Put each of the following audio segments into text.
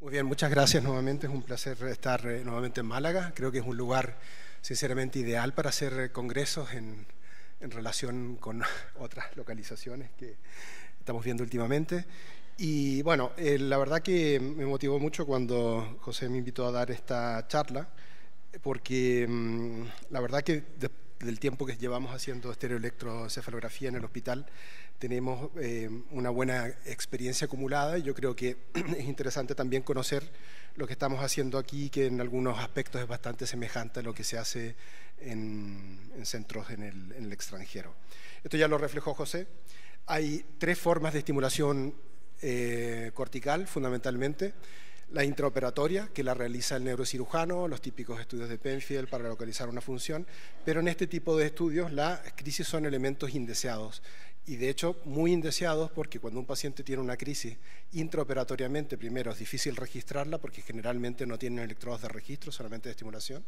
Muy bien, muchas gracias nuevamente. Es un placer estar nuevamente en Málaga. Creo que es un lugar sinceramente ideal para hacer congresos en relación con otras localizaciones que estamos viendo últimamente. Y bueno, la verdad que me motivó mucho cuando José me invitó a dar esta charla, porque la verdad que del tiempo que llevamos haciendo estereoelectroencefalografía en el hospital, tenemos una buena experiencia acumulada y yo creo que es interesante también conocer lo que estamos haciendo aquí, que en algunos aspectos es bastante semejante a lo que se hace en centros en el extranjero. Esto ya lo reflejó José. Hay tres formas de estimulación cortical, fundamentalmente. La intraoperatoria, que la realiza el neurocirujano, los típicos estudios de Penfield para localizar una función, pero en este tipo de estudios las crisis son elementos indeseados y de hecho muy indeseados porque cuando un paciente tiene una crisis intraoperatoriamente, primero es difícil registrarla porque generalmente no tienen electrodos de registro, solamente de estimulación,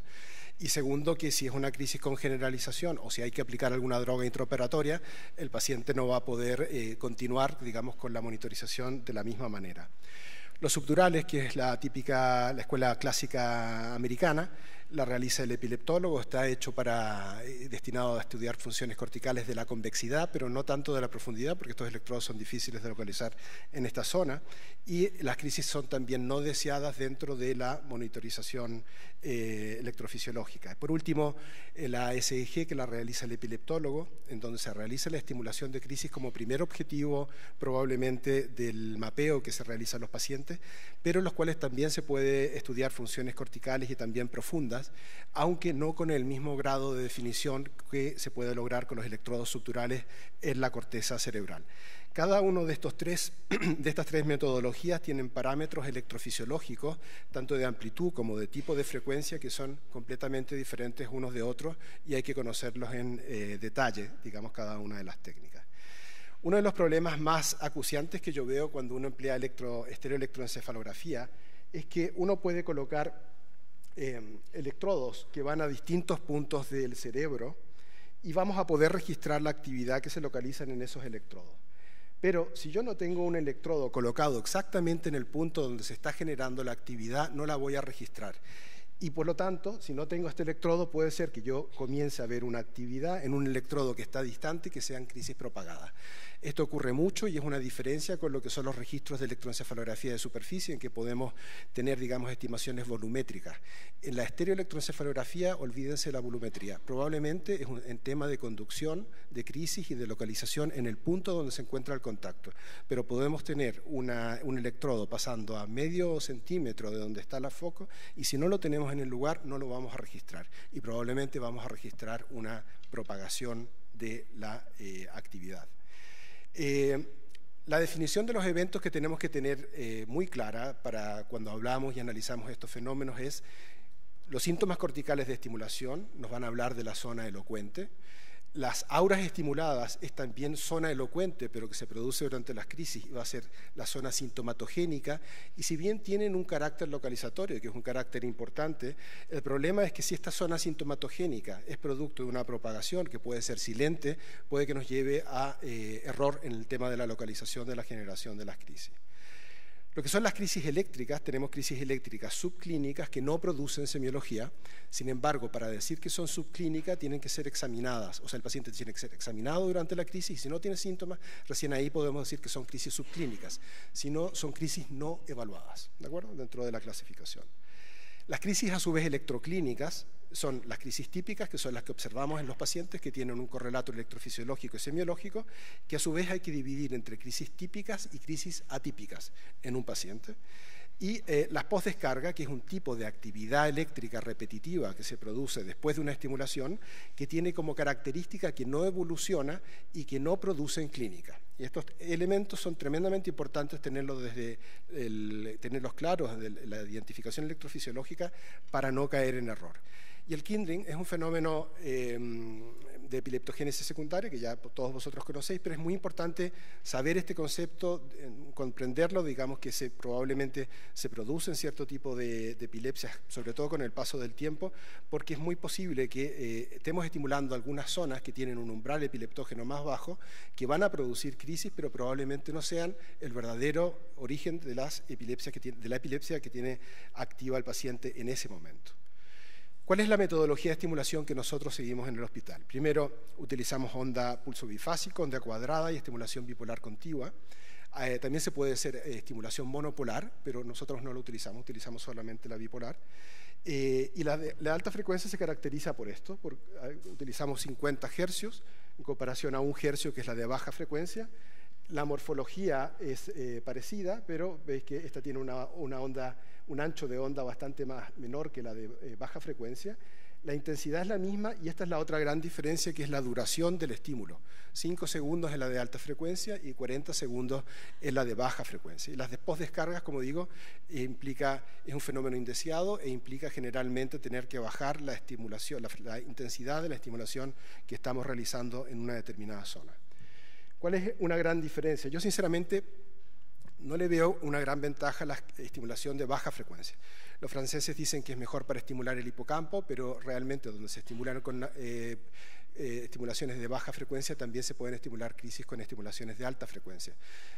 y segundo que si es una crisis con generalización o si hay que aplicar alguna droga intraoperatoria, el paciente no va a poder continuar, digamos, con la monitorización de la misma manera. Los subdurales, que es la escuela clásica americana, la realiza el epileptólogo, está hecho destinado a estudiar funciones corticales de la convexidad, pero no tanto de la profundidad, porque estos electrodos son difíciles de localizar en esta zona, y las crisis son también no deseadas dentro de la monitorización electrofisiológica. Por último, la SEG, que la realiza el epileptólogo, en donde se realiza la estimulación de crisis como primer objetivo probablemente del mapeo que se realiza en los pacientes, pero en los cuales también se puede estudiar funciones corticales y también profundas, aunque no con el mismo grado de definición que se puede lograr con los electrodos subdurales en la corteza cerebral. Cada uno de estas tres metodologías tienen parámetros electrofisiológicos, tanto de amplitud como de tipo de frecuencia, que son completamente diferentes unos de otros y hay que conocerlos en detalle, digamos, cada una de las técnicas. Uno de los problemas más acuciantes que yo veo cuando uno emplea estereoelectroencefalografía es que uno puede colocar electrodos que van a distintos puntos del cerebro y vamos a poder registrar la actividad que se localizan en esos electrodos. Pero si yo no tengo un electrodo colocado exactamente en el punto donde se está generando la actividad, no la voy a registrar. Y por lo tanto, si no tengo este electrodo, puede ser que yo comience a ver una actividad en un electrodo que está distante y que sean crisis propagadas. Esto ocurre mucho y es una diferencia con lo que son los registros de electroencefalografía de superficie, en que podemos tener, digamos, estimaciones volumétricas. En la estereoelectroencefalografía, olvídense de la volumetría. Probablemente es un tema de conducción, de crisis y de localización en el punto donde se encuentra el contacto. Pero podemos tener un electrodo pasando a medio centímetro de donde está el foco y si no lo tenemos en el lugar, no lo vamos a registrar. Y probablemente vamos a registrar una propagación de la actividad. La definición de los eventos que tenemos que tener muy clara para cuando hablamos y analizamos estos fenómenos es los síntomas corticales de estimulación, nos van a hablar de la zona elocuente. Las auras estimuladas es también zona elocuente, pero que se produce durante las crisis, va a ser la zona sintomatogénica, y si bien tienen un carácter localizatorio, que es un carácter importante, el problema es que si esta zona sintomatogénica es producto de una propagación que puede ser silente, puede que nos lleve a error en el tema de la localización de la generación de las crisis. Lo que son las crisis eléctricas, tenemos crisis eléctricas subclínicas que no producen semiología, sin embargo, para decir que son subclínicas tienen que ser examinadas, o sea, el paciente tiene que ser examinado durante la crisis y si no tiene síntomas, recién ahí podemos decir que son crisis subclínicas, si no, son crisis no evaluadas, ¿de acuerdo? Dentro de la clasificación. Las crisis a su vez electroclínicas son las crisis típicas, que son las que observamos en los pacientes que tienen un correlato electrofisiológico y semiológico, que a su vez hay que dividir entre crisis típicas y crisis atípicas en un paciente. Y la postdescarga, que es un tipo de actividad eléctrica repetitiva que se produce después de una estimulación, que tiene como característica que no evoluciona y que no produce en clínica. Y estos elementos son tremendamente importantes tenerlos claros de la identificación electrofisiológica para no caer en error. Y el kindling es un fenómeno de epileptogénesis secundaria que ya todos vosotros conocéis, pero es muy importante saber este concepto, comprenderlo, digamos que probablemente se producen cierto tipo de epilepsias, sobre todo con el paso del tiempo, porque es muy posible que estemos estimulando algunas zonas que tienen un umbral epileptógeno más bajo, que van a producir crisis, pero probablemente no sean el verdadero origen de la epilepsia que tiene activa el paciente en ese momento. ¿Cuál es la metodología de estimulación que nosotros seguimos en el hospital? Primero, utilizamos onda pulso bifásico, onda cuadrada y estimulación bipolar contigua. También se puede hacer estimulación monopolar, pero nosotros no lo utilizamos solamente la bipolar. Y la alta frecuencia se caracteriza por esto, utilizamos 50 hercios en comparación a 1 hercio que es la de baja frecuencia. La morfología es parecida, pero veis que esta tiene un ancho de onda bastante menor que la de baja frecuencia. La intensidad es la misma y esta es la otra gran diferencia, que es la duración del estímulo. 5 segundos es la de alta frecuencia y 40 segundos es la de baja frecuencia. Y las postdescargas, como digo, es un fenómeno indeseado e implica generalmente tener que bajar la estimulación, la intensidad de la estimulación que estamos realizando en una determinada zona. ¿Cuál es una gran diferencia? Yo sinceramente no le veo una gran ventaja a la estimulación de baja frecuencia. Los franceses dicen que es mejor para estimular el hipocampo, pero realmente donde se estimulan con estimulaciones de baja frecuencia también se pueden estimular crisis con estimulaciones de alta frecuencia.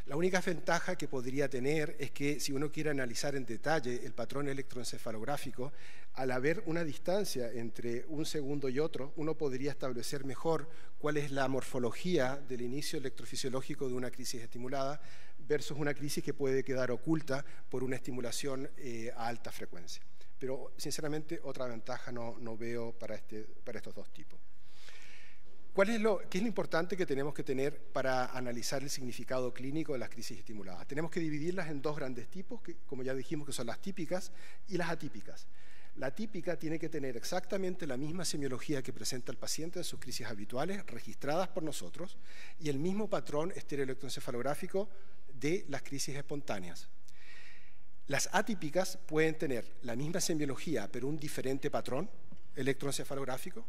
La única ventaja que podría tener es que si uno quiere analizar en detalle el patrón electroencefalográfico, al haber una distancia entre un segundo y otro, uno podría establecer mejor cuál es la morfología del inicio electrofisiológico de una crisis estimulada versus una crisis que puede quedar oculta por una estimulación a alta frecuencia. Pero sinceramente otra ventaja no veo para estos dos tipos. ¿Qué es lo importante que tenemos que tener para analizar el significado clínico de las crisis estimuladas? Tenemos que dividirlas en dos grandes tipos, que como ya dijimos que son las típicas y las atípicas. La típica tiene que tener exactamente la misma semiología que presenta el paciente en sus crisis habituales, registradas por nosotros, y el mismo patrón estereoelectroencefalográfico de las crisis espontáneas. Las atípicas pueden tener la misma semiología, pero un diferente patrón electroencefalográfico,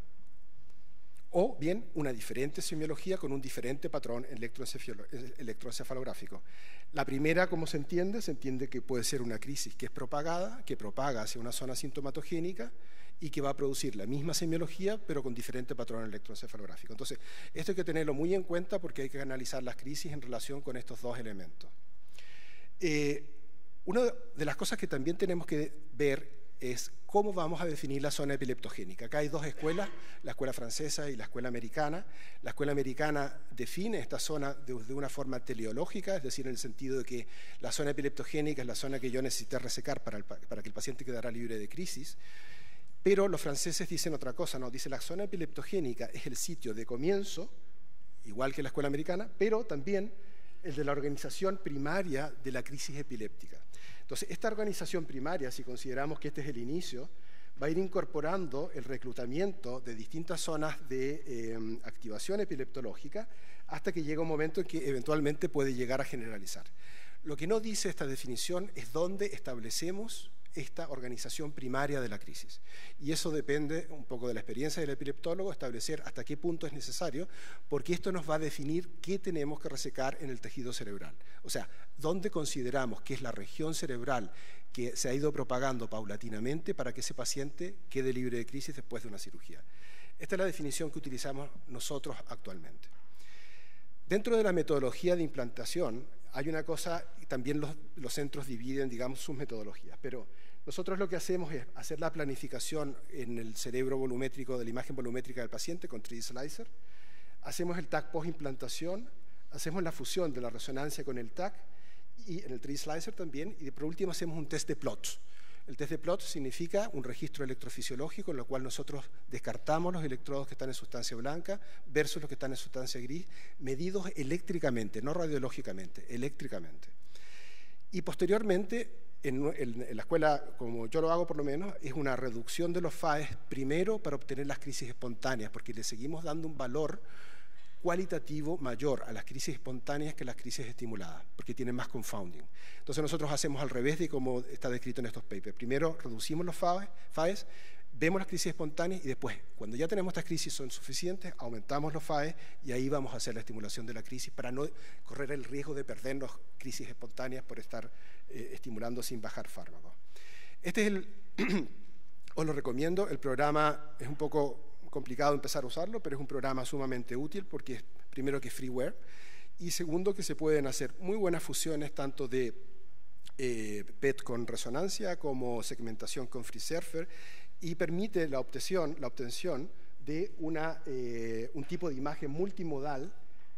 o bien una diferente semiología con un diferente patrón electroencefalográfico. La primera, como se entiende que puede ser una crisis que propaga hacia una zona sintomatogénica y que va a producir la misma semiología, pero con diferente patrón electroencefalográfico. Entonces, esto hay que tenerlo muy en cuenta porque hay que analizar las crisis en relación con estos dos elementos. Una de las cosas que también tenemos que ver es cómo vamos a definir la zona epileptogénica. Acá hay dos escuelas, la escuela francesa y la escuela americana. La escuela americana define esta zona de una forma teleológica, es decir, en el sentido de que la zona epileptogénica es la zona que yo necesité resecar para que el paciente quedara libre de crisis. Pero los franceses dicen otra cosa, ¿no? Dice la zona epileptogénica es el sitio de comienzo, igual que la escuela americana, pero también el de la organización primaria de la crisis epiléptica. Entonces, esta organización primaria, si consideramos que este es el inicio, va a ir incorporando el reclutamiento de distintas zonas de activación epileptológica hasta que llega un momento en que eventualmente puede llegar a generalizar. Lo que no dice esta definición es dónde establecemos esta organización primaria de la crisis. Y eso depende un poco de la experiencia del epileptólogo, establecer hasta qué punto es necesario, porque esto nos va a definir qué tenemos que resecar en el tejido cerebral. O sea, dónde consideramos que es la región cerebral que se ha ido propagando paulatinamente para que ese paciente quede libre de crisis después de una cirugía. Esta es la definición que utilizamos nosotros actualmente. Dentro de la metodología de implantación hay una cosa, también los centros dividen, digamos, sus metodologías, pero nosotros lo que hacemos es hacer la planificación en el cerebro volumétrico, de la imagen volumétrica del paciente con 3D Slicer, hacemos el TAC post-implantación, hacemos la fusión de la resonancia con el TAC y en el 3D Slicer también, y por último hacemos un test de PLOT. El test de PLOT significa un registro electrofisiológico en lo cual nosotros descartamos los electrodos que están en sustancia blanca versus los que están en sustancia gris, medidos eléctricamente, no radiológicamente, eléctricamente. Y posteriormente, en la escuela, como yo lo hago por lo menos, es una reducción de los FAES primero para obtener las crisis espontáneas, porque le seguimos dando un valor cualitativo mayor a las crisis espontáneas que a las crisis estimuladas, porque tienen más confounding. Entonces nosotros hacemos al revés de como está descrito en estos papers. Primero reducimos los FAES, vemos las crisis espontáneas y después, cuando ya tenemos estas crisis son suficientes, aumentamos los FAE y ahí vamos a hacer la estimulación de la crisis para no correr el riesgo de perdernos crisis espontáneas por estar estimulando sin bajar fármacos. Este es os lo recomiendo, el programa es un poco complicado empezar a usarlo, pero es un programa sumamente útil porque primero que es freeware y segundo que se pueden hacer muy buenas fusiones tanto de PET con resonancia como segmentación con FreeSurfer y permite la obtención de un tipo de imagen multimodal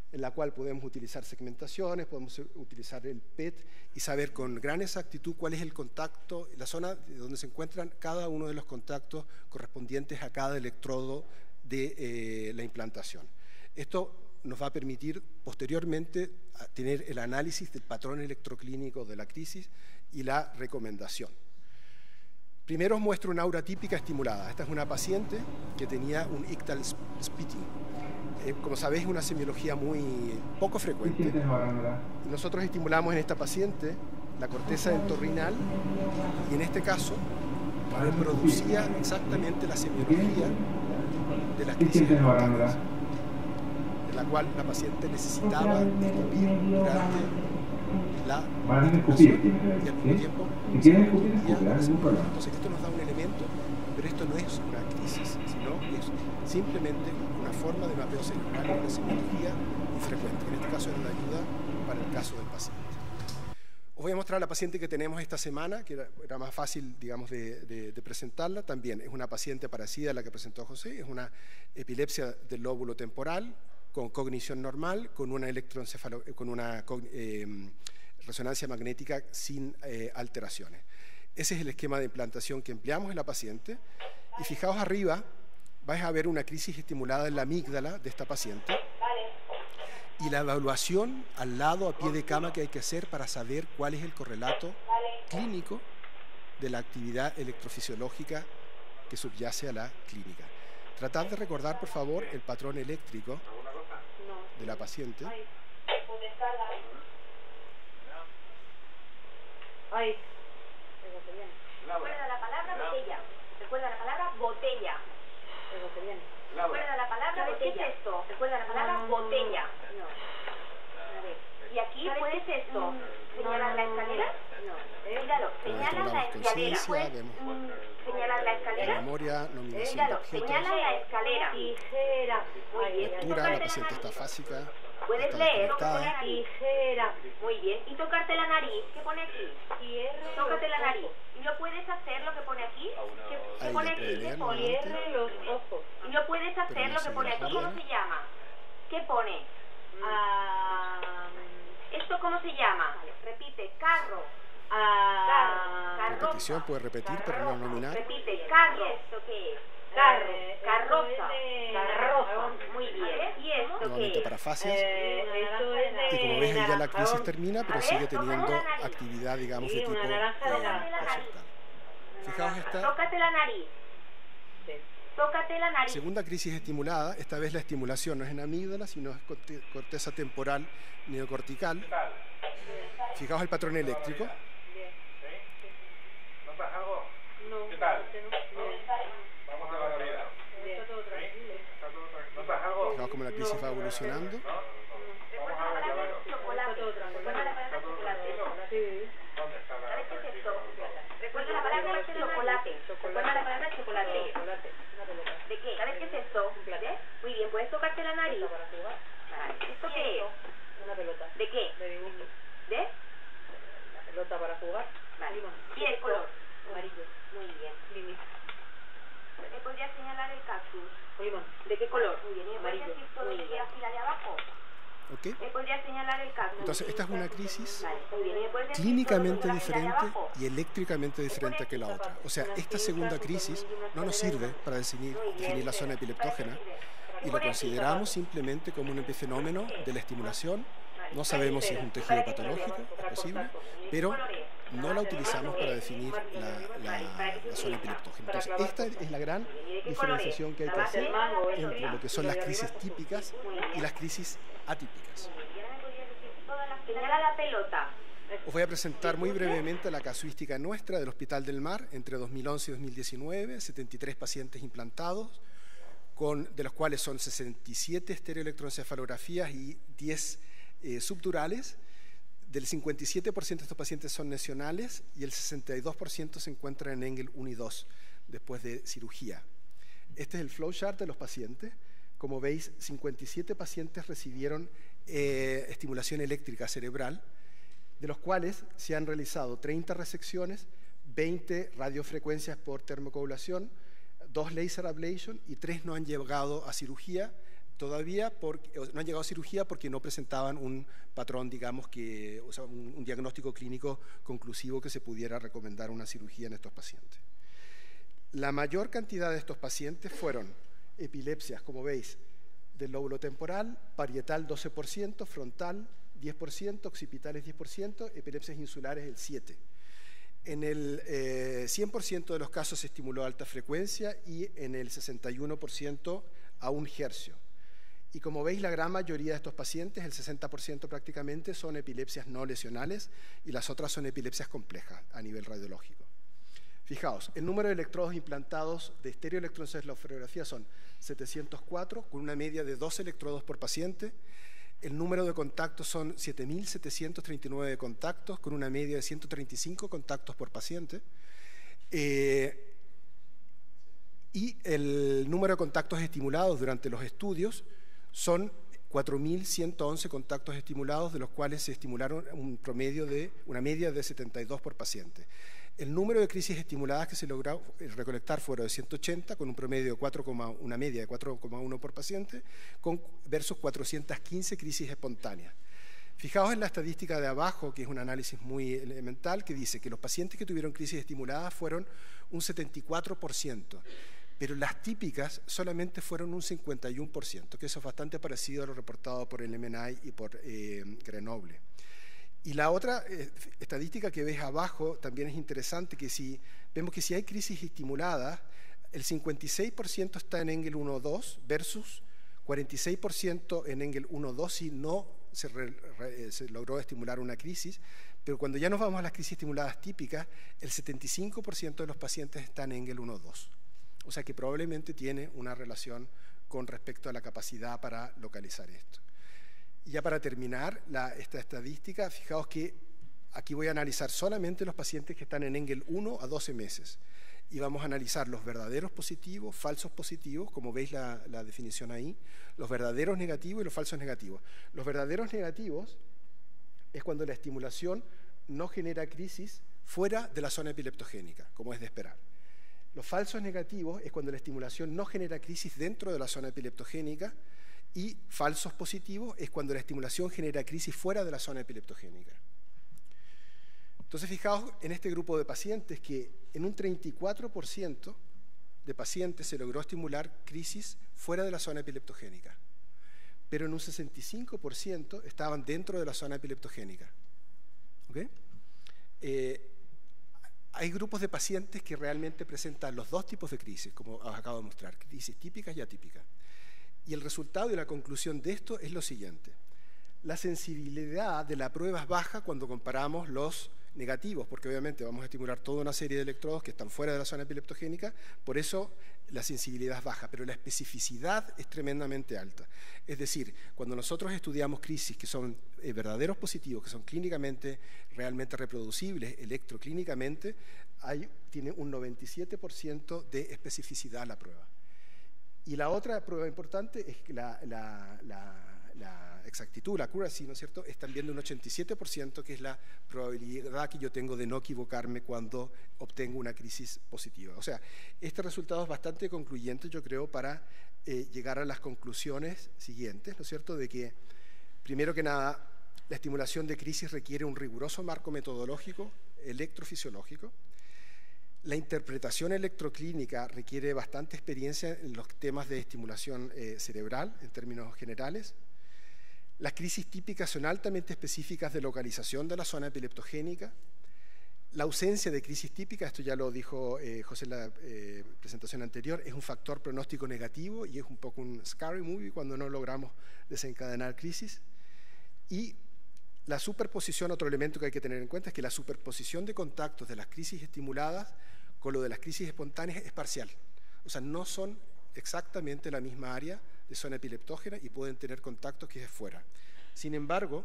en la cual podemos utilizar segmentaciones, podemos utilizar el PET y saber con gran exactitud cuál es el contacto, la zona donde se encuentran cada uno de los contactos correspondientes a cada electrodo de la implantación. Esto nos va a permitir posteriormente tener el análisis del patrón electroclínico de la crisis y la recomendación. Primero os muestro una aura típica estimulada. Esta es una paciente que tenía un ictal splitting. Como sabéis, es una semiología muy poco frecuente. Nosotros estimulamos en esta paciente la corteza entorrinal y en este caso reproducía exactamente la semiología de las crisis espontáneas, en la cual la paciente necesitaba escupir durante la estimulación y al mismo tiempo entonces esto nos da un elemento, pero esto no es una crisis, sino que es simplemente una forma de mapeo cerebral de una semiología infrecuente. En este caso era una ayuda para el caso del paciente. Os voy a mostrar la paciente que tenemos esta semana, que era más fácil, digamos, de presentarla. También es una paciente parecida a la que presentó José, es una epilepsia del lóbulo temporal, con cognición normal, con una resonancia magnética sin alteraciones. Ese es el esquema de implantación que empleamos en la paciente. Y fijaos arriba, vais a ver una crisis estimulada en la amígdala de esta paciente. Y la evaluación al lado, a pie de cama, que hay que hacer para saber cuál es el correlato clínico de la actividad electrofisiológica que subyace a la clínica. Tratad de recordar, por favor, el patrón eléctrico de la paciente. Recuerda la palabra botella. Recuerda la palabra botella. Recuerda la palabra botella. ¿Qué es esto? Recuerda la palabra botella. ¿Y aquí puede ser esto? ¿Señalar la escalera? No. Míralo, señala la escalera. ¿Señalar la escalera? La memoria, nominación de Míralo, objetos. señala la escalera. Tijera. Muy bien. Lectura, la paciente está fásica. Puedes leer lo que pone desconectada. aquí. Tijera. Muy bien. Y tocarte la nariz. ¿Qué pone aquí? Tócate la nariz. ¿Y no puedes hacer lo que pone aquí? ¿Qué Ahí pone la puede aquí? leer ¿Qué pone? nuevamente. Cierre los ojos. ¿Y no puedes hacer Pero no lo que se pone ve aquí? la ¿Cómo página. se llama? ¿Qué pone? ¿Esto cómo se llama? Repite, carro. Carroza. Repetición, puede repetir, pero no nominar. Repite, carro. ¿Y esto qué es? Carro, carroza. Carroza. Muy bien. ¿Y esto qué Nuevamente es? parafases. Esto es de Y como ves, ahí ya la crisis termina, pero A ver, sigue tócate teniendo la nariz. actividad, digamos, Sí, de tipo una naranja de la proyectal. Fijaos esta Tócate la nariz. Tócate la nariz. segunda crisis estimulada. Esta vez la estimulación no es en amígdala, sino es corteza temporal neocortical. Fijaos el patrón eléctrico. ¿Notas algo? No. ¿Qué tal? Vamos a la vida. Está todo tranquilo. ¿Notas algo? Fijaos cómo la crisis va evolucionando. Vamos a ver la mano. Chocolate. Recuerda la palabra chocolate. ¿Dónde está la ¿Sabes qué es esto? Recuerda la palabra chocolate. Recuerda la palabra chocolate. ¿De qué? ¿Sabes qué es esto? ¿Ves? Muy bien, puedes tocarte la nariz. Vale. ¿Esto qué es? Una pelota ¿De qué? de dibujo. ¿De? La pelota para jugar. Vale. ¿Y el color? Amarillo. Muy bien. Lili. ¿Me podrías señalar el cactus? Limón. ¿De qué color? Muy bien. ¿Y me podrías Amarillo. decir todo de la fila de abajo? ¿Ok? ¿Me podrías señalar el cactus? Entonces, esta es una crisis Vale, muy bien. ¿Y me puedes decir clínicamente todo de la fila de diferente abajo? y eléctricamente diferente que la otra. O sea, esta segunda crisis no nos sirve para definir la zona epileptógena y lo consideramos simplemente como un epifenómeno de la estimulación. No sabemos si es un tejido patológico, es posible, pero no la utilizamos para definir la zona epileptógena. Entonces, esta es la gran diferenciación que hay que hacer entre lo que son las crisis típicas y las crisis atípicas. Señala la pelota. Os voy a presentar muy brevemente la casuística nuestra del Hospital del Mar entre 2011 y 2019, 73 pacientes implantados, de los cuales son 67 estereoelectroencefalografías y 10 subdurales. Del 57% de estos pacientes son lesionales y el 62% se encuentran en Engel 1 y 2 después de cirugía. Este es el flowchart de los pacientes. Como veis, 57 pacientes recibieron estimulación eléctrica cerebral, de los cuales se han realizado 30 resecciones, 20 radiofrecuencias por termocoagulación, 2 laser ablation y 3 no han llegado a cirugía todavía, no han llegado a cirugía porque no presentaban un patrón, digamos, o sea, un diagnóstico clínico conclusivo que se pudiera recomendar una cirugía en estos pacientes. La mayor cantidad de estos pacientes fueron epilepsias, como veis, del lóbulo temporal, parietal 12%, frontal 10%, occipitales 10%, epilepsias insulares el 7%. En el 100% de los casos se estimuló alta frecuencia y en el 61% a 1 hercio. Y como veis, la gran mayoría de estos pacientes, el 60% prácticamente, son epilepsias no lesionales y las otras son epilepsias complejas a nivel radiológico. Fijaos, el número de electrodos implantados de estereoelectroencefalografía son 704, con una media de 2 electrodos por paciente. El número de contactos son 7.739 contactos, con una media de 135 contactos por paciente. Y el número de contactos estimulados durante los estudios son 4.111 contactos estimulados, de los cuales se estimularon una media de 72 por paciente. El número de crisis estimuladas que se logró recolectar fueron de 180, con un promedio de una media de 4,1 por paciente, versus 415 crisis espontáneas. Fijaos en la estadística de abajo, que es un análisis muy elemental, que dice que los pacientes que tuvieron crisis estimuladas fueron un 74%, pero las típicas solamente fueron un 51%, que eso es bastante parecido a lo reportado por el MNI y por Grenoble. Y la otra estadística que ves abajo también es interesante, que vemos que si hay crisis estimuladas, el 56% está en Engel 1-2 versus 46% en Engel 1-2 si no se logró estimular una crisis, pero cuando ya nos vamos a las crisis estimuladas típicas, el 75% de los pacientes están en Engel 1-2. O sea que probablemente tiene una relación con respecto a la capacidad para localizar esto. Y ya para terminar esta estadística, fijaos que aquí voy a analizar solamente los pacientes que están en Engel 1 a 12 meses. Y vamos a analizar los verdaderos positivos, falsos positivos, como veis la definición ahí, los verdaderos negativos y los falsos negativos. Los verdaderos negativos es cuando la estimulación no genera crisis fuera de la zona epileptogénica, como es de esperar. Los falsos negativos es cuando la estimulación no genera crisis dentro de la zona epileptogénica, y falsos positivos es cuando la estimulación genera crisis fuera de la zona epileptogénica. Entonces, fijaos en este grupo de pacientes que en un 34% de pacientes se logró estimular crisis fuera de la zona epileptogénica, pero en un 65% estaban dentro de la zona epileptogénica. ¿Okay? Hay grupos de pacientes que realmente presentan los dos tipos de crisis, como os acabo de mostrar, crisis típicas y atípicas. Y el resultado y la conclusión de esto es lo siguiente. La sensibilidad de la prueba es baja cuando comparamos los negativos, porque obviamente vamos a estimular toda una serie de electrodos que están fuera de la zona epileptogénica, por eso la sensibilidad es baja, pero la especificidad es tremendamente alta. Es decir, cuando nosotros estudiamos crisis que son verdaderos positivos, que son clínicamente realmente reproducibles, electroclínicamente, tiene un 97% de especificidad la prueba. Y la otra prueba importante es que la exactitud, la accuracy, ¿no es cierto?, es también de un 87%, que es la probabilidad que yo tengo de no equivocarme cuando obtengo una crisis positiva. O sea, este resultado es bastante concluyente, yo creo, para llegar a las conclusiones siguientes, ¿no es cierto?, de que, primero que nada, la estimulación de crisis requiere un riguroso marco metodológico, electrofisiológico. La interpretación electroclínica requiere bastante experiencia en los temas de estimulación cerebral, en términos generales. Las crisis típicas son altamente específicas de localización de la zona epileptogénica. La ausencia de crisis típica, esto ya lo dijo José en la presentación anterior, es un factor pronóstico negativo y es un poco un scary movie cuando no logramos desencadenar crisis. Y La superposición, otro elemento que hay que tener en cuenta es que la superposición de contactos de las crisis estimuladas con lo de las crisis espontáneas es parcial. O sea, no son exactamente la misma área de zona epileptógena y pueden tener contactos que es fuera. Sin embargo,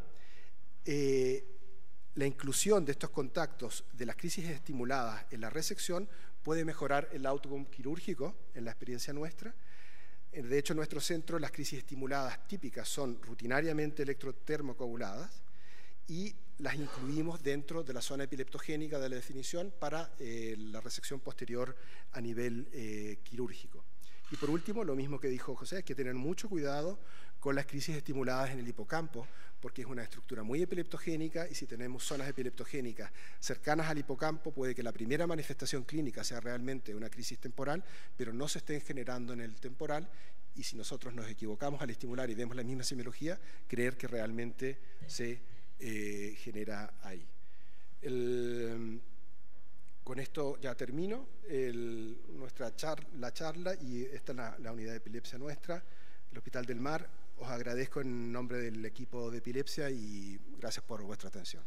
la inclusión de estos contactos de las crisis estimuladas en la resección puede mejorar el outcome quirúrgico en la experiencia nuestra. De hecho, en nuestro centro las crisis estimuladas típicas son rutinariamente electrotermocoaguladas y las incluimos dentro de la zona epileptogénica de la definición para la resección posterior a nivel quirúrgico. Y por último, lo mismo que dijo José, hay que tener mucho cuidado con las crisis estimuladas en el hipocampo, porque es una estructura muy epileptogénica y si tenemos zonas epileptogénicas cercanas al hipocampo, puede que la primera manifestación clínica sea realmente una crisis temporal, pero no se estén generando en el temporal y si nosotros nos equivocamos al estimular y vemos la misma semiología, creer que realmente se genera ahí. Con esto ya termino la charla y esta es la unidad de epilepsia nuestra, el Hospital del Mar. Os agradezco en nombre del equipo de epilepsia y gracias por vuestra atención.